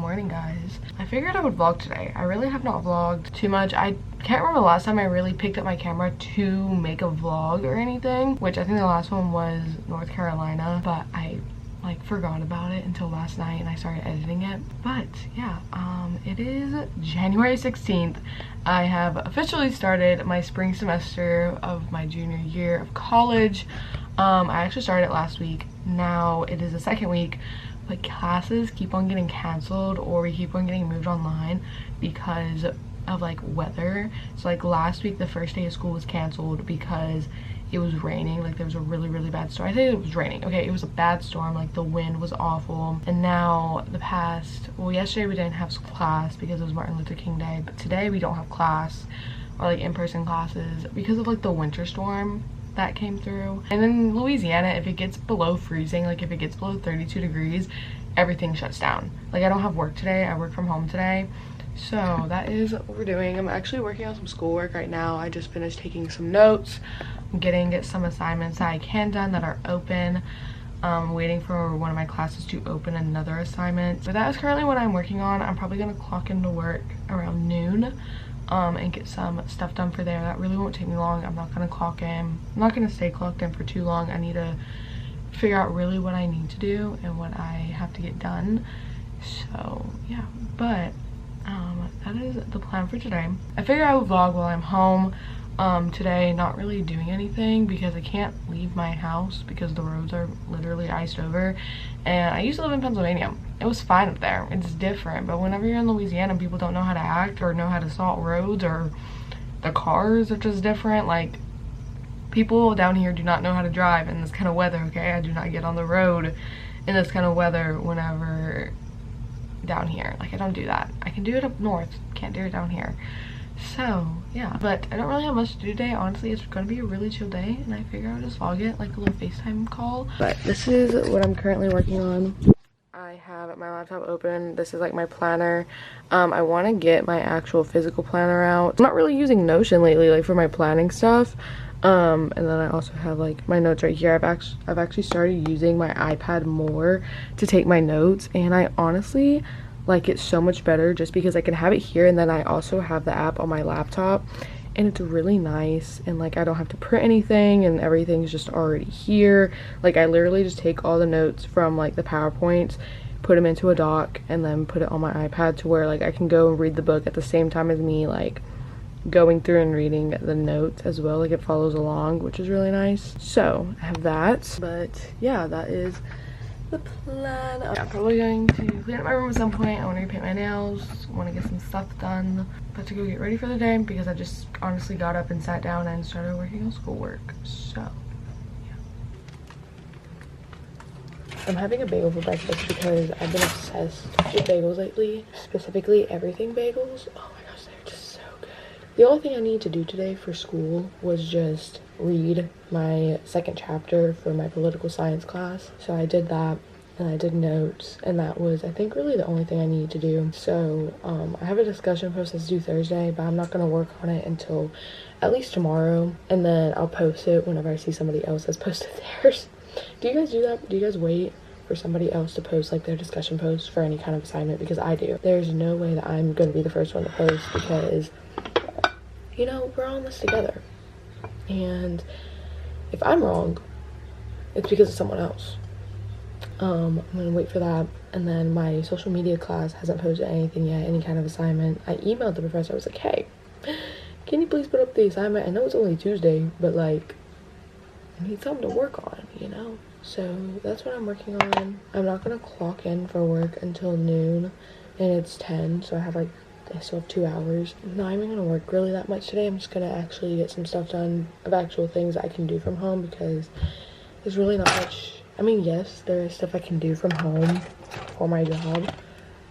morning, guys. I figured I would vlog today. I really have not vlogged too much. I can't remember the last time I really picked up my camera to make a vlog or anything, which I think the last one was North Carolina, but I like forgot about it until last night and I started editing it. But yeah, it is January 16th. I have officially started my spring semester of my junior year of college. I actually started it last week. Now it is the second week, but classes keep on getting canceled or we keep on getting moved online because of like weather. So like last week the first day of school was canceled because it was raining. Like there was a really bad storm. I think it was raining. Okay, it was a bad storm. Like the wind was awful. And now yesterday we didn't have class because it was Martin Luther King Day, but today we don't have class or like in-person classes because of like the winter storm that came through. And in Louisiana, if it gets below freezing, like if it gets below 32 degrees, everything shuts down. Like I don't have work today. I work from home today. So that is what we're doing. I'm actually working on some schoolwork right now. I just finished taking some notes. I'm getting some assignments that I can done that are open. Waiting for one of my classes to open another assignment. So that is currently what I'm working on. I'm probably gonna clock into work around noon and get some stuff done for there. That really won't take me long. I'm not gonna clock in. I'm not gonna stay clocked in for too long. I need to figure out really what I need to do and what I have to get done. So yeah, but that is the plan for today. I figure I would vlog while I'm home today, not really doing anything because I can't leave my house because the roads are literally iced over. And I used to live in Pennsylvania. It was fine up there. It's different, but whenever you're in Louisiana, people don't know how to act or know how to salt roads, or the cars are just different. Like people down here do not know how to drive in this kind of weather. Okay, I do not get on the road in this kind of weather whenever down here. Like I don't do that. I can do it up north, can't do it down here. So yeah, but I don't really have much to do today. Honestly, it's gonna be a really chill day and I figure I'll just vlog it like a little FaceTime call. But this is what I'm currently working on. I have my laptop open. This is like my planner. I want to get my actual physical planner out. I'm not really using Notion lately, like for my planning stuff. And then I also have like my notes right here. I've actually started using my iPad more to take my notes, and I honestly like it so much better just because I can have it here and then I also have the app on my laptop, and it's really nice. And like I don't have to print anything and everything's just already here. Like I literally just take all the notes from like the PowerPoints, put them into a doc, and then put it on my iPad to where like I can go and read the book at the same time as me like going through and reading the notes as well. Like it follows along, which is really nice. So I have that. But yeah, that is the plan. I'm probably going to clean up my room at some point. I want to paint my nails, want to get some stuff done. About to go get ready for the day because I just honestly got up and sat down and started working on schoolwork. So yeah, I'm having a bagel for breakfast because I've been obsessed with bagels lately, specifically everything bagels. Oh my gosh, they're just so good. The only thing I need to do today for school was just read my second chapter for my political science class. So I did that and I did notes, and that was I think really the only thing I needed to do. So I have a discussion post that's due Thursday, but I'm not going to work on it until at least tomorrow, and then I'll post it whenever I see somebody else has posted theirs. Do you guys do that? Do you guys wait for somebody else to post like their discussion post for any kind of assignment? Because I do. There's no way that I'm going to be the first one to post because, you know, we're all in this together. And if I'm wrong, it's because of someone else. I'm gonna wait for that. And then my social media class hasn't posted anything yet, any kind of assignment. I emailed the professor. I was like, hey, can you please put up the assignment? I know it's only Tuesday, but like I need something to work on, you know? So that's what I'm working on. I'm not gonna clock in for work until noon, and it's 10, so I still have 2 hours. I'm not even gonna work really that much today. I'm just gonna actually get some stuff done of actual things I can do from home because there's really not much. I mean, yes, there is stuff I can do from home for my job,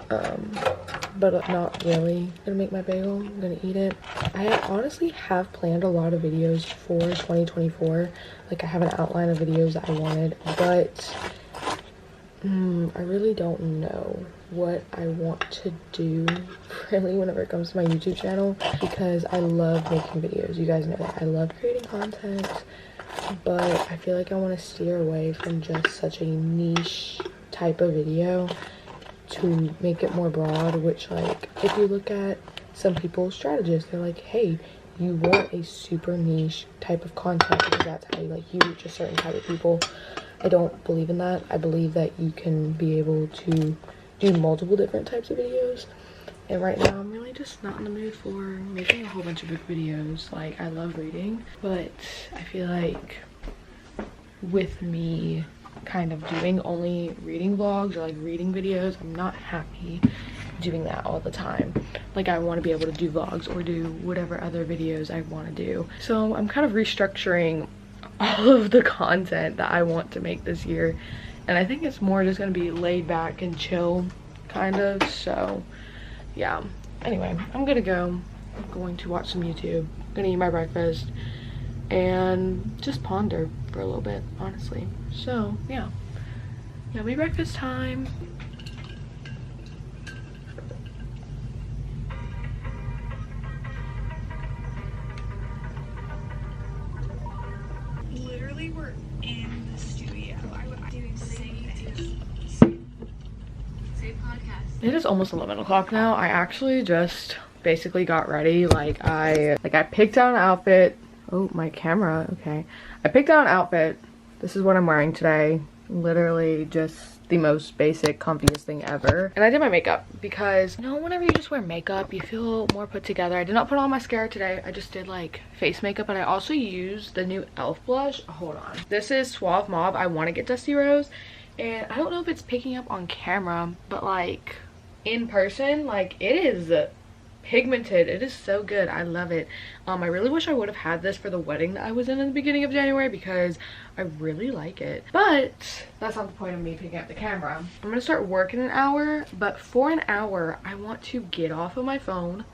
but not really. I'm gonna make my bagel. I'm gonna eat it. I honestly have planned a lot of videos for 2024. Like I have an outline of videos that I wanted, but I really don't know what I want to do really whenever it comes to my YouTube channel, because I love making videos. You guys know that. I love creating content, but I feel like I want to steer away from just such a niche type of video to to make it more broad, which like if you look at some people's strategists, they're like, hey, you want a super niche type of content because that's how you reach a certain type of people. I don't believe in that. I believe that you can be able to do multiple different types of videos. And right now I'm really just not in the mood for making a whole bunch of book videos. Like, I love reading, but I feel like with me kind of doing only reading vlogs or like reading videos, I'm not happy doing that all the time. Like, I want to be able to do vlogs or do whatever other videos I want to do. So I'm kind of restructuring all of the content that I want to make this year, and I think it's more just going to be laid back and chill kind of. So yeah, anyway, I'm gonna go. I'm going to watch some YouTube, gonna eat my breakfast and just ponder for a little bit, honestly. So yeah, yummy breakfast time. Literally, we're in the studio. I'm doing save podcast. It is almost 11 o'clock now. I actually just basically got ready. I picked out an outfit. Oh, my camera. Okay. I picked out an outfit. This is what I'm wearing today. Literally just the most basic, comfiest thing ever. And I did my makeup because, you know, whenever you just wear makeup, you feel more put together. I did not put on mascara today. I just did like face makeup, and I also used the new e.l.f. blush. Hold on. This is Suave Mauve. I want to get Dusty Rose. And I don't know if it's picking up on camera, but like in person, like it is pigmented. It is so good. I love it. I really wish I would have had this for the wedding that I was in the beginning of January because I really like it. But that's not the point of me picking up the camera. I'm gonna start work in an hour, but for an hour I want to get off of my phone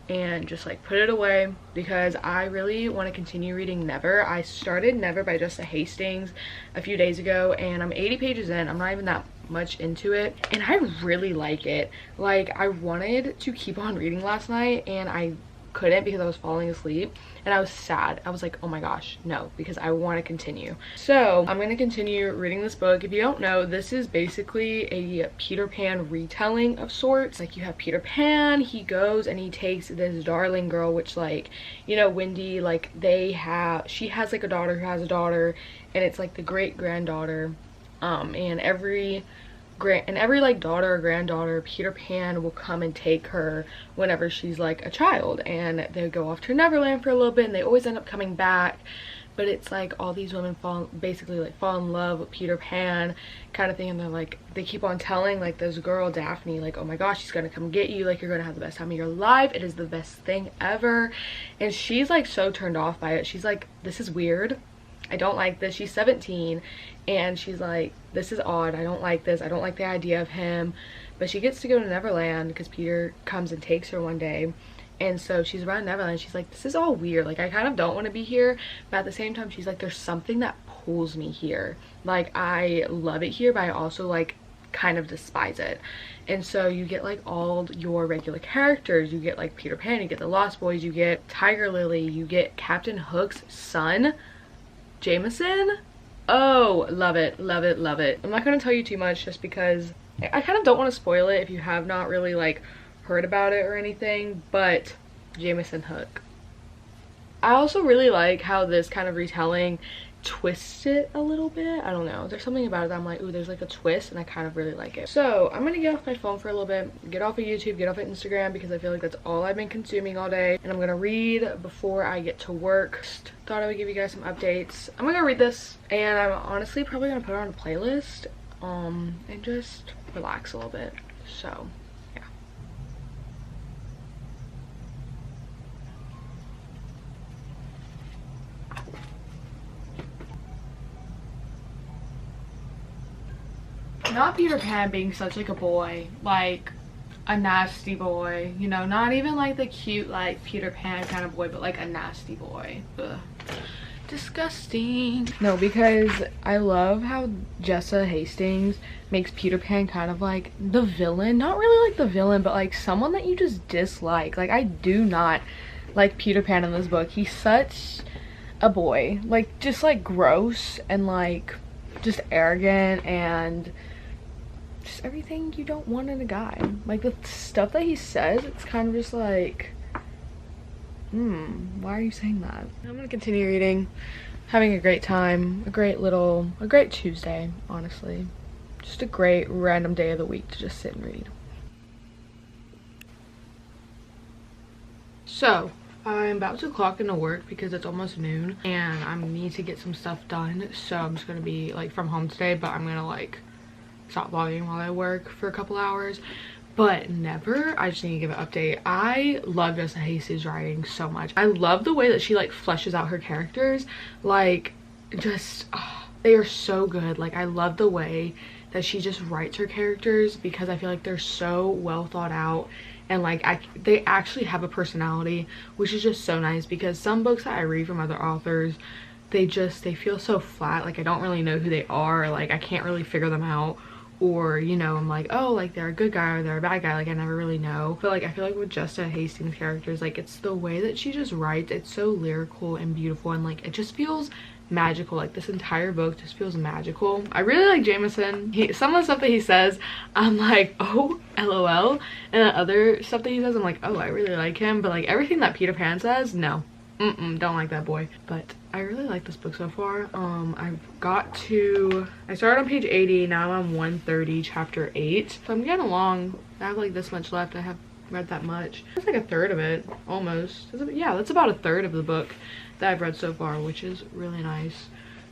and just like put it away because I really want to continue reading Never. I started Never by Jessa Hastings a few days ago, and I'm 80 pages in. I'm not even that much into it, and I really like it. Like, I wanted to keep on reading last night and I couldn't because I was falling asleep, and I was sad. I was like, oh my gosh, no, because I want to continue. So I'm going to continue reading this book. If you don't know, this is basically a Peter Pan retelling of sorts. Like, you have Peter Pan, he goes and he takes this darling girl, which, like, you know, Wendy, like, she has like a daughter who has a daughter, and it's like the great granddaughter, and every like daughter or granddaughter, Peter Pan will come and take her whenever she's like a child, and they go off to Neverland for a little bit, and they always end up coming back. But it's like all these women basically fall in love with Peter Pan kind of thing, and they're like, they keep on telling like this girl Daphne, like, oh my gosh, she's gonna come get you, like, you're gonna have the best time of your life, it is the best thing ever. And she's like so turned off by it. She's like, this is weird, I don't like this. She's 17 and she's like, this is odd, I don't like this, I don't like the idea of him. But she gets to go to Neverland because Peter comes and takes her one day, and so she's around Neverland. She's like, this is all weird, like, I kind of don't want to be here, but at the same time she's like, there's something that pulls me here. Like, I love it here, but I also like kind of despise it. And so you get like all your regular characters. You get like Peter Pan, you get the Lost Boys, you get Tiger Lily, you get Captain Hook's son, Jameson. Oh, love it, love it, love it. I'm not going to tell you too much just because I kind of don't want to spoil it if you have not really like heard about it or anything, but Jameson Hook. I also really like how this kind of retelling twists it a little bit. I don't know, there's something about it that I'm like, ooh, there's like a twist, and I kind of really like it. So I'm gonna get off my phone for a little bit, get off of YouTube, get off of Instagram, because I feel like that's all I've been consuming all day, and I'm gonna read before I get to work. Just thought I would give you guys some updates. I'm gonna read this, and I'm honestly probably gonna put it on a playlist and just relax a little bit. So yeah. Not Peter Pan being such like a boy, like a nasty boy, you know, not even like the cute like Peter Pan kind of boy, but like a nasty boy. Ugh. Disgusting. No, because I love how Jessa Hastings makes Peter Pan kind of like the villain. Not really like the villain, but like someone that you just dislike. Like, I do not like Peter Pan in this book. He's such a boy, like just like gross and like just arrogant and just just everything you don't want in a guy. Like the stuff that he says, it's kind of just like, why are you saying that? I'm gonna continue reading, having a great time, a great Tuesday, honestly. Just a great random day of the week to just sit and read. So I'm about to clock into work because it's almost noon and I need to get some stuff done. So I'm just gonna be like from home today, but I'm gonna like stop vlogging while I work for a couple hours. But never, I just need to give an update. I love Jessa Hastings' writing so much. I love the way that she like fleshes out her characters. Like just, they are so good. Like I love the way that she just writes her characters because I feel like they're so well thought out. And like they actually have a personality, which is just so nice, because some books that I read from other authors, they feel so flat. Like I don't really know who they are. Like I can't really figure them out. Or, you know, I'm like, oh, like they're a good guy or they're a bad guy. Like I never really know. But like I feel like with Jessa Hastings' characters, like it's the way that she just writes. It's so lyrical and beautiful, and like it just feels magical. Like this entire book just feels magical. I really like Jameson. Some of the stuff that he says, I'm like, oh, LOL. And the other stuff that he says, I'm like, oh, I really like him. But like everything that Peter Pan says, no. Don't like that boy. But I really like this book so far. I started on page 80, now I'm on 130, chapter 8. So I'm getting along. I have like this much left. I have read that much. That's like a third of it, almost. Yeah, that's about a third of the book that I've read so far, which is really nice.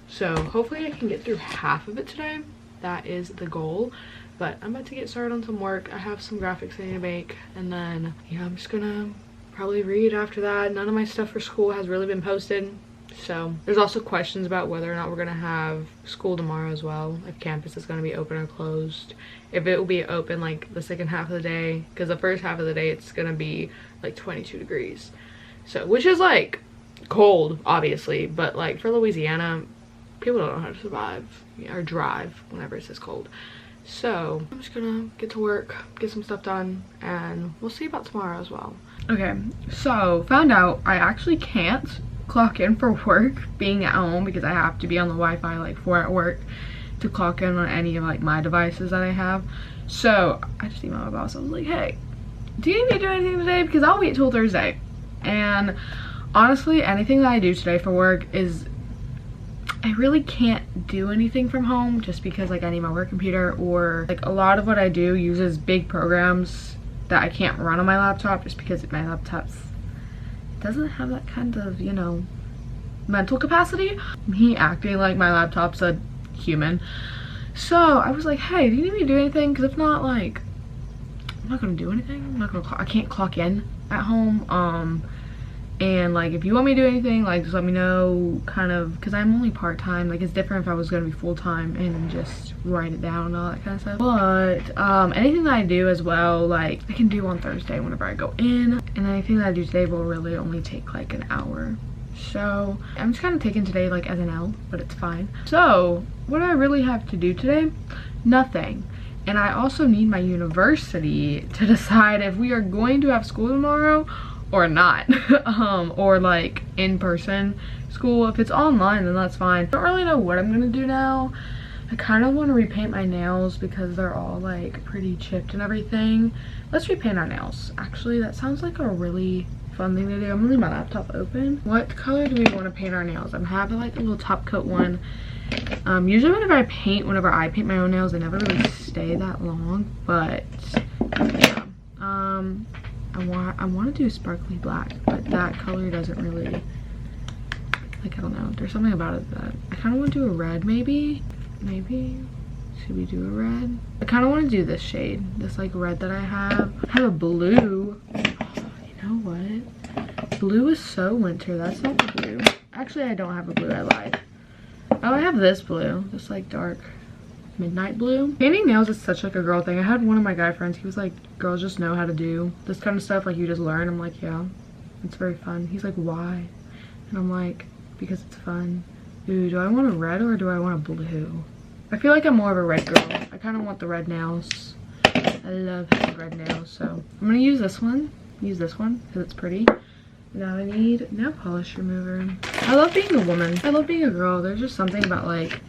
So hopefully I can get through half of it today. That is the goal. But I'm about to get started on some work. I have some graphics I need to make, and then yeah, I'm just gonna probably read after that. None of my stuff for school has really been posted. So there's also questions about whether or not we're gonna have school tomorrow as well, if campus is gonna be open or closed, if it will be open like the second half of the day, because the first half of the day it's gonna be like 22 degrees, so which is like cold obviously, but like for Louisiana, people don't know how to survive or drive whenever it's this cold. So I'm just gonna get to work, get some stuff done, and we'll see about tomorrow as well. Okay, so found out I actually can't clock in for work being at home, because I have to be on the Wi-Fi like for at work to clock in on any of like my devices that I have. So I just emailed my boss. I was like, hey, do you need me to do anything today? Because I'll wait till Thursday. And honestly, anything that I do today for work is, I really can't do anything from home just because like I need my work computer, or like a lot of what I do uses big programs that I can't run on my laptop just because my laptop's doesn't have that kind of, you know, mental capacity. Me acting like my laptop's a human. So I was like, hey, do you need me to do anything? Because if not, like, I'm not gonna do anything. I can't clock in at home. And like if you want me to do anything, like just let me know, kind of, because I'm only part-time. Like it's different if I was gonna be full-time and just write it down and all that kind of stuff. But anything that I do as well, like I can do on Thursday whenever I go in, and anything that I do today will really only take like an hour. So I'm just kind of taking today like as an L, but it's fine. So what do I really have to do today? Nothing. And I also need my university to decide if we are going to have school tomorrow or not. Or like in-person school. If it's online, then that's fine. I don't really know what I'm gonna do now. I kind of want to repaint my nails because they're all like pretty chipped and everything. Let's repaint our nails. Actually, that sounds like a really fun thing to do. I'm gonna leave my laptop open. What color do we want to paint our nails? I'm having like a little top coat one. Usually whenever I paint my own nails, they never really stay that long, but yeah. I want to do sparkly black, but that color doesn't really, like, I don't know, there's something about it that I kind of want to do. A red, maybe should we do a red? I kind of want to do this shade, this like red that I have a blue. Oh, you know what, blue is so winter. That's not the blue. Actually, I don't have a blue, I lied. Oh, I have this blue, this like dark midnight blue. Painting nails is such like a girl thing. I had one of my guy friends, he was like, girls just know how to do this kind of stuff, like you just learn. I'm like, yeah, it's very fun. He's like, why? And I'm like, because it's fun. Ooh, do I want a red or do I want a blue? I feel like I'm more of a red girl. I kind of want the red nails. I love having red nails, so I'm gonna use this one because it's pretty. Now I need nail polish remover. I love being a woman. I love being a girl. There's just something about like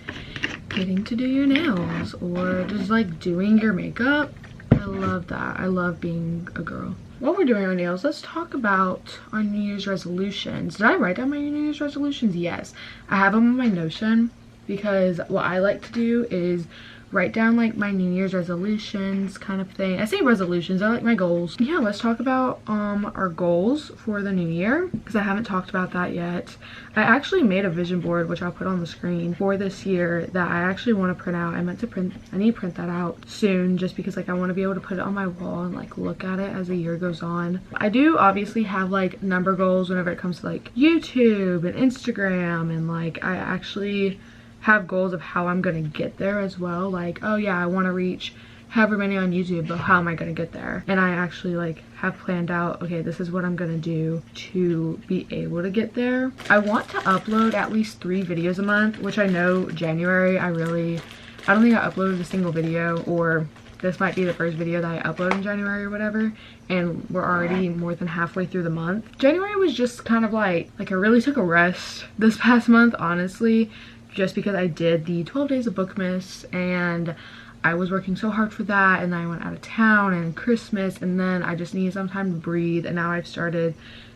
getting to do your nails or just like doing your makeup. I love that. I love being a girl. While we're doing our nails, let's talk about our New Year's resolutions. Did I write down my New Year's resolutions? Yes. I have them on my Notion because what I like to do is write down like my New Year's resolutions kind of thing. I say resolutions, I like my goals. Yeah, let's talk about our goals for the new year because I haven't talked about that yet. I actually made a vision board, which I'll put on the screen for this year, that I actually want to print out. I need to print that out soon just because like I want to be able to put it on my wall and like look at it as the year goes on. I do obviously have like number goals whenever it comes to like YouTube and Instagram, and like I actually have goals of how I'm gonna get there as well. Like, oh yeah, I want to reach however many on YouTube, but how am I gonna get there? And I actually like have planned out, okay, this is what I'm gonna do to be able to get there. I want to upload at least 3 videos a month, which I know January I don't think I uploaded a single video, or this might be the first video that I upload in January or whatever, and we're already more than halfway through the month. January was just kind of like I really took a rest this past month, honestly, just because I did the 12 days of Bookmas and I was working so hard for that, and then I went out of town and Christmas, and then I just needed some time to breathe. And now I've started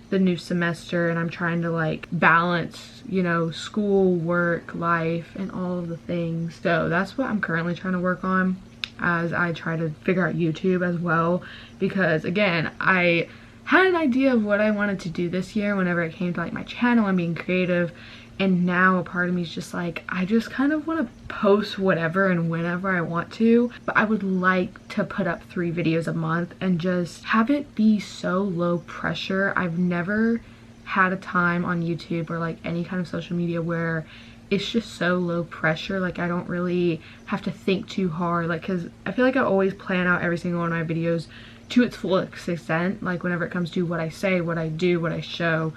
the new semester and I'm trying to like balance, you know, school, work, life, and all of the things. So that's what I'm currently trying to work on as I try to figure out YouTube as well, because again, I had an idea of what I wanted to do this year whenever it came to like my channel and being creative. And now a part of me is just like, I just kind of want to post whatever and whenever I want to, but I would like to put up 3 videos a month and just have it be so low pressure. I've never had a time on YouTube or like any kind of social media where it's just so low pressure. Like I don't really have to think too hard, like, because I feel like I always plan out every single one of my videos to its full extent, like whenever it comes to what I say, what I do, what I show.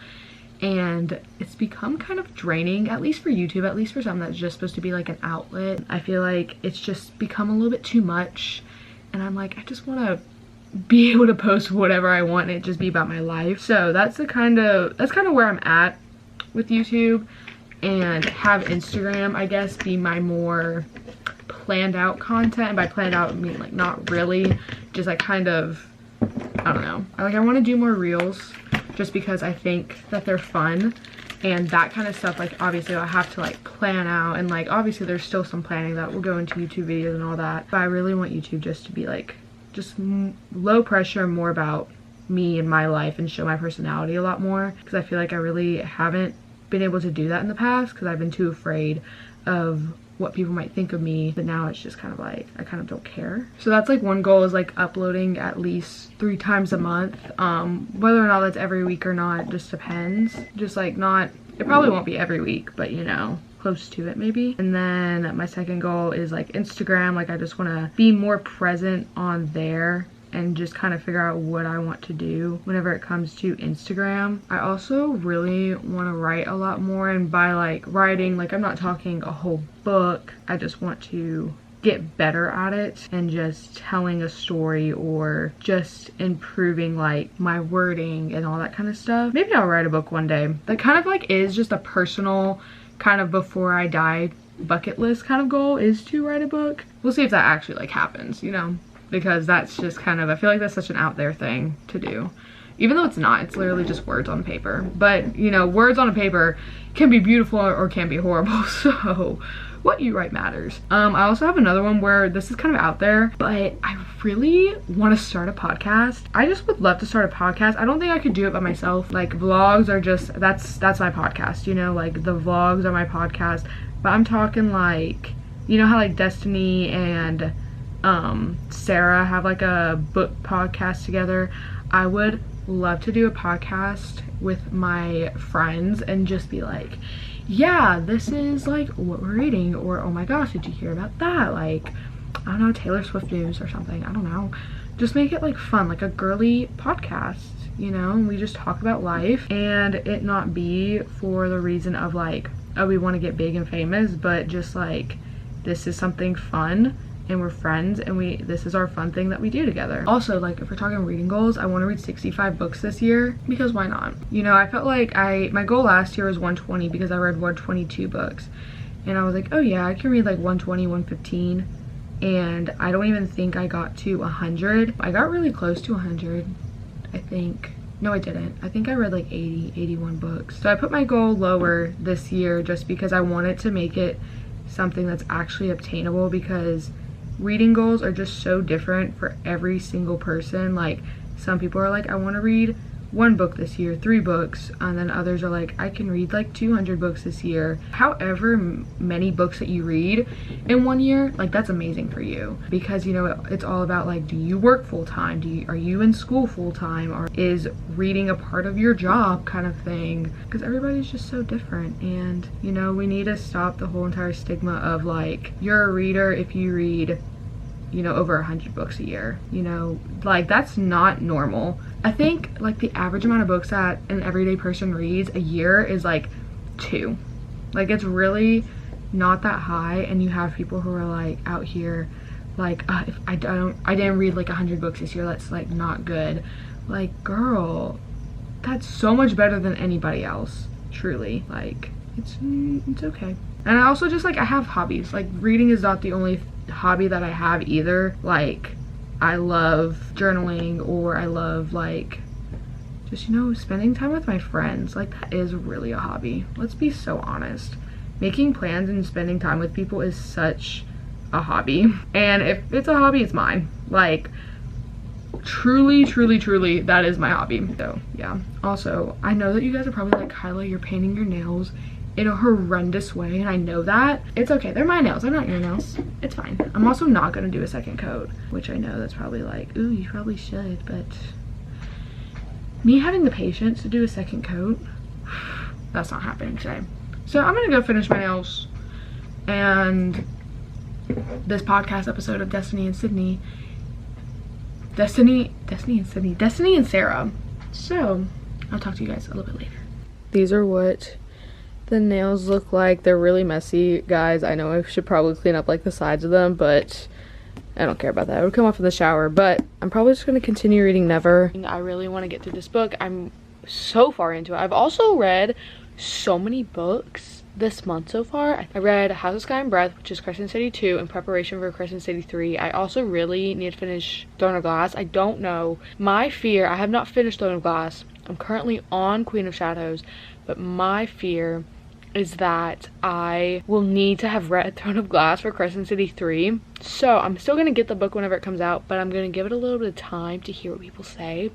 And it's become kind of draining, at least for YouTube, at least for something that's just supposed to be like an outlet. I feel like it's just become a little bit too much, and I'm like, I just want to be able to post whatever I want and it just be about my life. So that's kind of where I'm at with YouTube, and have Instagram, I guess, be my more planned out content. And by planned out I mean like not really, just like kind of, I don't know, I want to do more reels just because I think that they're fun and that kind of stuff. Like obviously I have to like plan out, and like obviously there's still some planning that will go into YouTube videos and all that, but I really want YouTube just to be like just low pressure, more about me and my life, and show my personality a lot more, because I feel like I really haven't been able to do that in the past because I've been too afraid of what people might think of me. But now it's just kind of like I kind of don't care. So that's like one goal, is like uploading at least 3 times a month. Whether or not that's every week or not just depends. Just like not, it probably won't be every week, but you know, close to it maybe. And then my second goal is like Instagram. Like I just want to be more present on there and just kind of figure out what I want to do whenever it comes to Instagram. I also really want to write a lot more, and by like writing, like I'm not talking a whole book. I just want to get better at it and just telling a story, or just improving like my wording and all that kind of stuff. Maybe I'll write a book one day. That kind of like is just a personal kind of before I die bucket list kind of goal, is to write a book. We'll see if that actually like happens, you know, because that's just kind of, I feel like that's such an out there thing to do, even though it's not. It's literally just words on paper, but you know, words on a paper can be beautiful or can be horrible, so what you write matters. I also have another one where this is kind of out there, but I really want to start a podcast. I just would love to start a podcast. I don't think I could do it by myself. Like vlogs are just, that's my podcast, you know, like the vlogs are my podcast. But I'm talking like, you know how like Destiny and Sarah have like a book podcast together. I would love to do a podcast with my friends and just be like, yeah, this is like what we're reading, or oh my gosh, did you hear about that? Like, I don't know, Taylor Swift news or something. I don't know. Just make it like fun, like a girly podcast, you know, and we just talk about life, and it not be for the reason of like, oh, we want to get big and famous, but just like, this is something fun and we're friends and this is our fun thing that we do together. Also, like if we're talking reading goals, I want to read 65 books this year, because why not? You know, I felt like my goal last year was 120 because I read 122 books, and I was like, oh yeah, I can read like 120, 115, and I don't even think I got to 100. I got really close to 100, I think. No, I didn't. I think I read like 80, 81 books. So I put my goal lower this year just because I wanted to make it something that's actually obtainable, because reading goals are just so different for every single person. Like, some people are like, I want to read 1 book this year, 3 books, and then others are like, I can read like 200 books this year. However many books that you read in 1 year, like, that's amazing for you, because you know, it's all about like, do you work full-time, are you in school full-time, or is reading a part of your job, kind of thing, because everybody's just so different. And you know, we need to stop the whole entire stigma of like, you're a reader if you read, you know, over 100 books a year. You know, like, that's not normal. I think like the average amount of books that an everyday person reads a year is like 2. Like, it's really not that high. And you have people who are like out here like, if I didn't read like 100 books this year, that's like not good. Like, girl, that's so much better than anybody else, truly. Like, it's okay. And I also just like, I have hobbies. Like, reading is not the only hobby that I have either. Like, I love journaling, or I love like just, you know, spending time with my friends. Like, that is really a hobby. Let's be so honest. Making plans and spending time with people is such a hobby. And if it's a hobby, it's mine. Like, truly, truly, truly, that is my hobby. So yeah. Also, I know that you guys are probably like, Kyla, you're painting your nails in a horrendous way, and I know that. It's okay, they're my nails, they're not your nails. It's fine. I'm also not gonna do a second coat, which I know that's probably like, ooh, you probably should, but me having the patience to do a second coat, that's not happening today. So I'm gonna go finish my nails, and this podcast episode of Destiny and Sarah. So I'll talk to you guys a little bit later. These are what the nails look like. They're really messy, guys. I know I should probably clean up like the sides of them, but I don't care about that. It would come off in the shower. But I'm probably just going to continue reading Never. I really want to get through this book. I'm so far into it. I've also read so many books this month so far. I read House of Sky and Breath, which is Crescent City 2, in preparation for Crescent City 3. I also really need to finish Throne of Glass. I don't know. My fear, I have not finished Throne of Glass. I'm currently on Queen of Shadows, but my fear is that I will need to have read Throne of Glass for Crescent City 3. So I'm still going to get the book whenever it comes out, but I'm going to give it a little bit of time to hear what people say.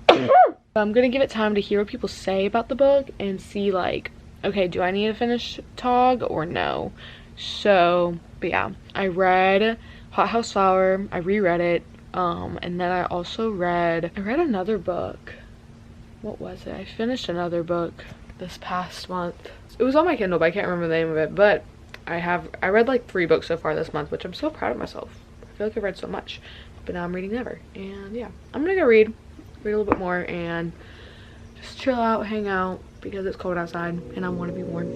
I'm going to give it time to hear what people say about the book and see like, okay, do I need to finish Tog or no? So, but yeah, I read Hot House Flower, I reread it, and then I also read another book. What was it? I finished another book this past month. It was on my Kindle, but I can't remember the name of it. But I read like 3 books so far this month, which I'm so proud of myself. I feel like I've read so much, but now I'm reading Never. And yeah, I'm gonna go read a little bit more and just chill out, hang out, because it's cold outside and I want to be warm.